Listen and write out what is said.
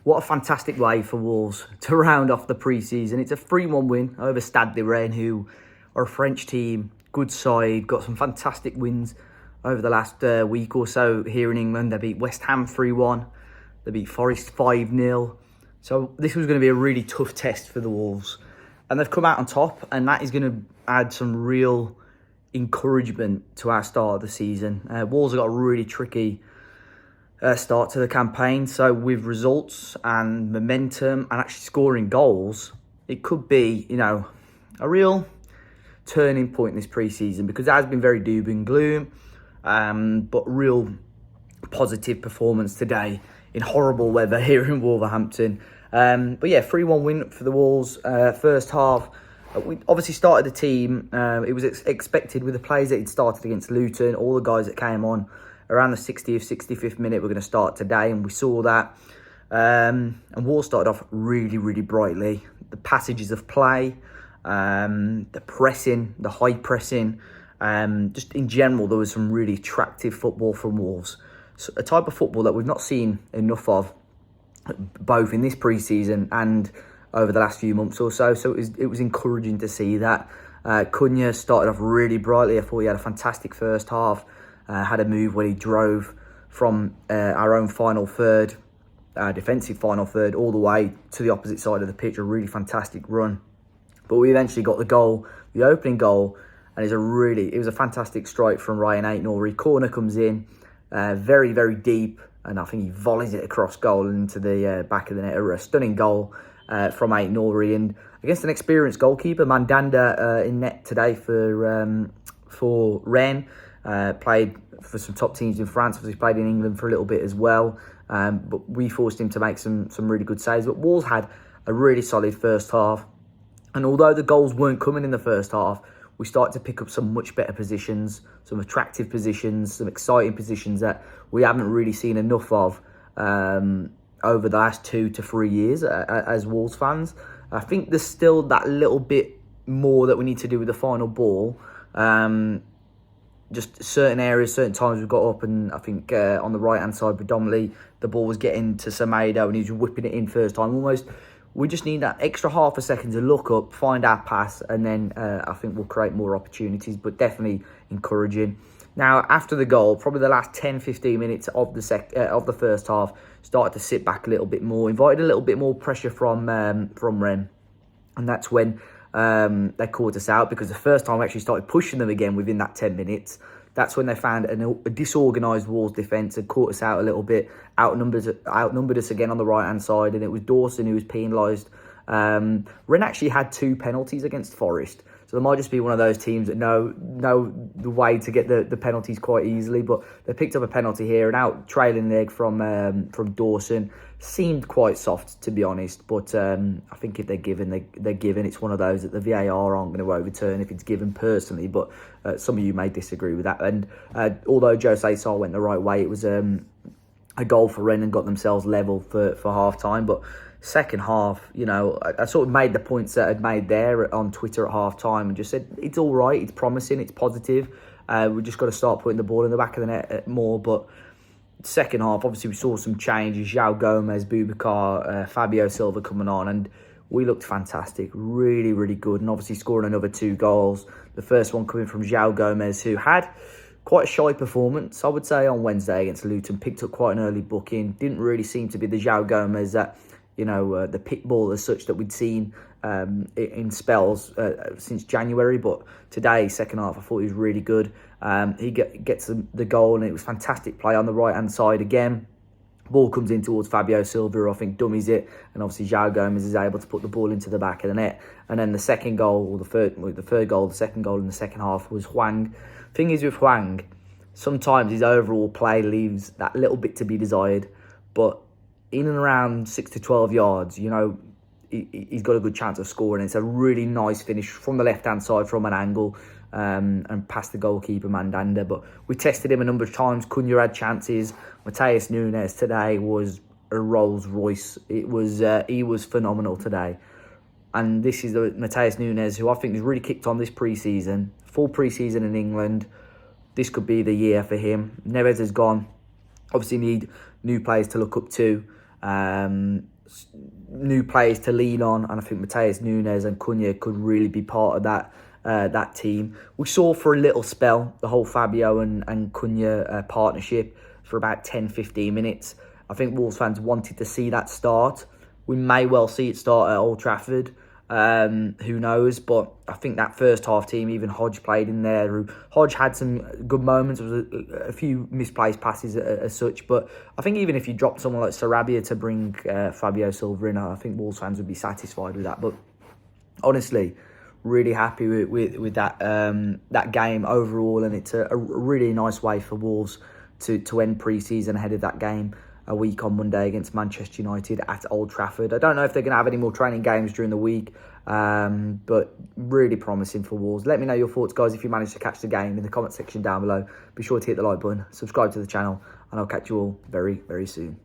what a fantastic way for Wolves to round off the pre-season. It's a 3-1 win over Stade Rennais, who are a French team, good side, got some fantastic wins over the last week or so here in England. They beat West Ham 3-1, they beat Forest 5-0. So this was going to be a really tough test for the Wolves. And they've come out on top, and that is going to add some real encouragement to our start of the season. Wolves have got a really tricky start to the campaign. So with results and momentum and actually scoring goals, it could be, a real turning point in this pre-season, because it has been very doom and gloom, but real positive performance today in horrible weather here in Wolverhampton. But yeah, 3-1 win for the Wolves. First half, we obviously started the team. It was expected with the players that had started against Luton. All the guys that came on around the 60th, 65th minute were going to start today, and we saw that. And Wolves started off really, really brightly. The passages of play, the pressing, the high pressing, just in general, there was some really attractive football from Wolves. So a type of football that we've not seen enough of, both in this pre-season and over the last few months or so. So it was encouraging to see that. Cunha started off really brightly. I thought he had a fantastic first half. Had a move where he drove from our own final third, defensive final third, all the way to the opposite side of the pitch. A really fantastic run. But we eventually got the goal, the opening goal, and it was a fantastic strike from Rayan Ait-Nouri. Corner comes in, very, very deep, and I think he volleys it across goal into the back of the net. A stunning goal from Ait-Nouri, and against an experienced goalkeeper, Mandanda in net today for Rennes. Played for some top teams in France. Obviously played in England for a little bit as well. But we forced him to make some really good saves. But Wolves had a really solid first half. And although the goals weren't coming in the first half, we started to pick up some much better positions, some attractive positions, some exciting positions that we haven't really seen enough of over the last 2 to 3 years as Wolves fans. I think there's still that little bit more that we need to do with the final ball. Just certain areas, certain times we've got up, and I think on the right-hand side predominantly, the ball was getting to Semedo and he was whipping it in first time. Almost, we just need that extra half a second to look up, find our pass, and then I think we'll create more opportunities, but definitely encouraging. Now, after the goal, probably the last 10-15 minutes of the first half, started to sit back a little bit more, invited a little bit more pressure from Rennes, and that's when they caught us out, because the first time we actually started pushing them again within that 10 minutes. That's when they found a disorganised Wolves defence and caught us out a little bit, outnumbered us again on the right-hand side, and it was Dawson who was penalised. Rennes actually had 2 penalties against Forest, so they might just be one of those teams that know the way to get the penalties quite easily, but they picked up a penalty here, and out trailing leg from Dawson. Seemed quite soft, to be honest, but I think if they're given, they're given. It's one of those that the VAR aren't going to overturn if it's given personally, but some of you may disagree with that. And although Jose Sarr went the right way, it was a goal for Rennes and got themselves level for half-time. But second half, I sort of made the points that I'd made there on Twitter at half-time and just said, it's all right, it's promising, it's positive. We've just got to start putting the ball in the back of the net more, but second half, obviously, we saw some changes. Joao, Gomes, Boubacar, Fabio Silva coming on, and we looked fantastic. Really, really good. And obviously scoring another 2 goals. The first one coming from Joao Gomes, who had quite a shy performance, I would say, on Wednesday against Luton. Picked up quite an early booking. Didn't really seem to be the Joao Gomes that, the pit ball as such that we'd seen in spells since January. But today, second half, I thought he was really good. He gets the goal, and it was fantastic play on the right-hand side again. Ball comes in towards Fabio Silva, who I think dummies it, and obviously Joao Gomes is able to put the ball into the back of the net. And then the second goal, or the third goal, the second goal in the second half was Hwang. Thing is with Hwang, sometimes his overall play leaves that little bit to be desired, but in and around 6 to 12 yards, he's got a good chance of scoring. It's a really nice finish from the left-hand side from an angle, and past the goalkeeper Mandanda. But we tested him a number of times. Cunha had chances. Matheus Nunes today was a Rolls Royce. He was phenomenal today. And this is the Matheus Nunes who I think has really kicked on this pre-season. Full pre-season in England. This could be the year for him. Neves has gone. Obviously need new players to look up to. new players to lean on, and I think Mateus Nunes and Cunha could really be part of that team. We saw for a little spell the whole Fabio and Cunha partnership for about 10-15 minutes. I think Wolves fans wanted to see that start. We may well see it start at Old Trafford. Who knows? But I think that first half team, even Hodge played in there. Hodge had some good moments. There was a few misplaced passes as such. But I think even if you dropped someone like Sarabia to bring Fabio Silva in, I think Wolves fans would be satisfied with that. But honestly, really happy with that game overall, and it's a really nice way for Wolves to end pre-season ahead of that game a week on Monday against Manchester United at Old Trafford. I don't know if they're going to have any more training games during the week, but really promising for Wolves. Let me know your thoughts, guys, if you managed to catch the game in the comment section down below. Be sure to hit the like button, subscribe to the channel, and I'll catch you all very, very soon.